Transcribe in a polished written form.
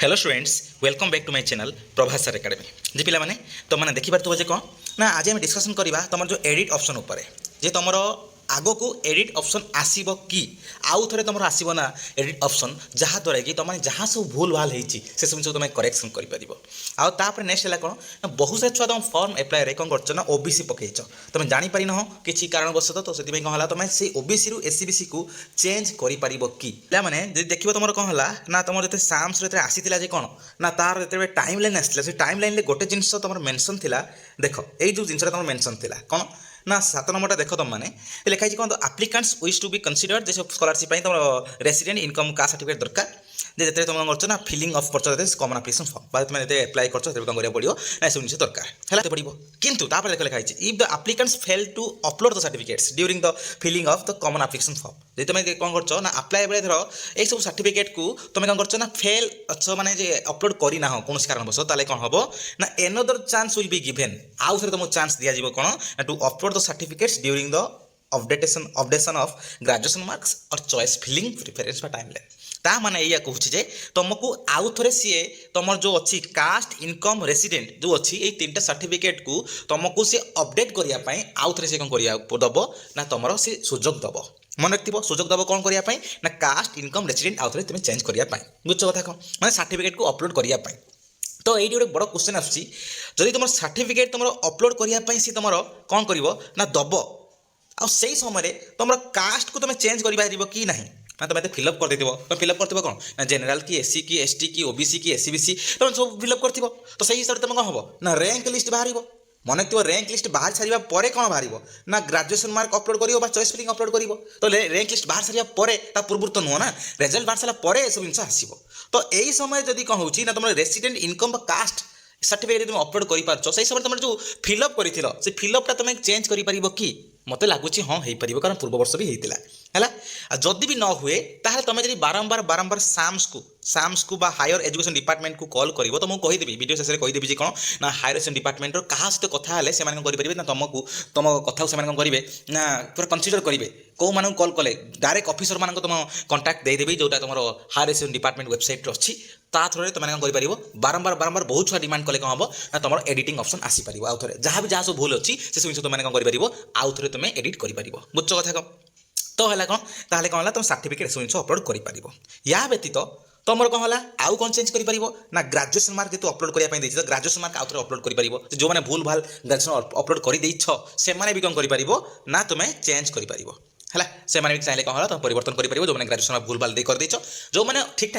hello students welcome back to my channel Prabhas sir academy ji पिला माने तो मैंने देखिपार जे कौन ना आज आम डिस्कसन करवा तुम जो एडिट ऑप्शन उपर जे तुम आग को एडिट ऑप्शन आसीबो कि आउ थे तुम आसो ना एडिट ऑप्शन जहाँद्वारा कि तुम जहाँ सब भूल भाल होती से सब तुम करेक्शन कर नेक्स्ट है कौन ना बहुत सारे छुआ तुम फॉर्म एप्लाय कौन कर ओबीसी पकईच तुम जापर न किसी कारणवश तो से कौन है तुम से ओबीसी रु एससीबीसी को चेंज कर कि मैंने देख तुम कौन है ना तुम जो साम्स आसी कौन ना तार जो टाइम लाइन आसला से टाइम लाइन गोटे जिनस तुम मेंशन थिला देख ये जो जिनसा तुम मेंशन थिला कौन ना 7 नंबरटा देख तुम मैंने लिखाई कौन applicants wish to be considered जैसे स्कॉलरशिप तुम रेसिडेंट इनकम कास्ट सर्टिफिकेट दरकार जे तुम कर ना फिलिंग अफ कर कमन आप्लिकेशन फॉर्म तुम एप्लाय कर कौन करा पड़ो ना सब जिन दरकार है पड़ो किंतु देख लिखाई if the applicants fail to upload the certificates during the filling of the common application form जो तुम कौन कर ना अप्लाई बेले धर ये सब सर्टिफिकेट को तुम कौन कर ना फेल अच्छे माने अपलोड करना कौन कारणवश ताले कौन हम ना another chance will be given आउ थे तुमको चांस दिज्व कौन ना to upload the certificates during the updation of graduation marks और choice filling preference timeline ता माने या कहूँ जे तुमको आउ थे सी तुम जो अच्छी कास्ट इनकम रेसिडेंट जो अच्छी ये 3टा सर्टिफिकेट को तुमको सी अपडेट करने आउ थे कौन दब ना तुम से सुजोग दब मन रखिए सुजोग दब कौन करने ना कास्ट इनकम रेसिडेंट आउ थे तुम चेंज करने बुझ कथा कौन मैंने सर्टिफिकेट को अपलोड करने तो ये गोटे बड़ क्वेश्चन आदि तुम सर्टिफिकेट तुम अपलोड करने सी तुम कौन कर ना दब आ समय तुम कास्ट को तुम चेंज कर कि ना ना तुम फिलअप कर तुम फिलअप कर कौन ना जेनराल की एससी की एसटी की ओबीसी की एससीबीसी तुम सब फिलअप कर तो सही हिसाब से तुम कौन हम ना रैंक लिस्ट बाहर मन रखिए रैंक लिस्ट बाहर सारा पर कौन बाहर ना ग्रेजुएशन मार्क अपलोड कर चॉइस फिलिंग अपलोड कर तो रैंक लिस्ट बाहर सारा पर पूर्व तो नुह ना रिजल्ट बाहर सारा पर सब जिन आसो तो यही समय जब कौन हो तुम रेसिडेंट इनकम कास्ट सर्टिफिकेट तुम अपलोड कर समय तुम जो फिलअप कर फिलअपटा तुम चेंज कर कि मत लगुच हाँ हो पार कारण पूर्व वर्ष भी होता है जदि भी न हुए ताहले तुम जब बारंबार बारंबार साम्स को हायर एजुकेशन डिपार्टमेंट को कॉल कर तो मुझे कहीदेवी वीडियो शेष में कहीदेवी जी कौन ना हायर एजुकेशन डिपार्टमेंट क्या सहित कथा है से करेंगे ना तुमको तुम कथा से करेंगे ना पूरा कनसीडर करेंगे कौ मानक कॉल कले डायरेक्ट ऑफिसर मान तुम कंटाक्ट देदेवी जोटा तुम हायर एजुकेशन डिपार्टमेंट वेबसाइट अच्छी ता थ्रू तुम कौन कर बारंबार बारंबार बहुत छुआ डिमांड कले कौन हम ना तुम एडिटिंग ऑप्शन आसीपर आउ थे जहाँ भी जहाँ सब भूल अच्छी से सब तुम कौन कर आउ थे तुम एडिट कर बुझ कथा कौन तो है कौन ताहले कौन है तुम सर्टिफिकेट सब जिन अपलोड कर या व्यतीत तुम कौन है आउ कौन चेंज कर ना ग्रेजुएशन मार्क जो अपलोड करने तो ग्रेजुएशन मार्क आउ थे अपलोड कर जो मैंने भूल भाल ग्रेजुएशन अपलोड कर भी कौन कर ना तुम चेंज कर है से भी चाहिए कौन है तुम परिवर्तन कर जो मैंने ग्रेजुएशन भूल भाल कर जो मैंने ठीक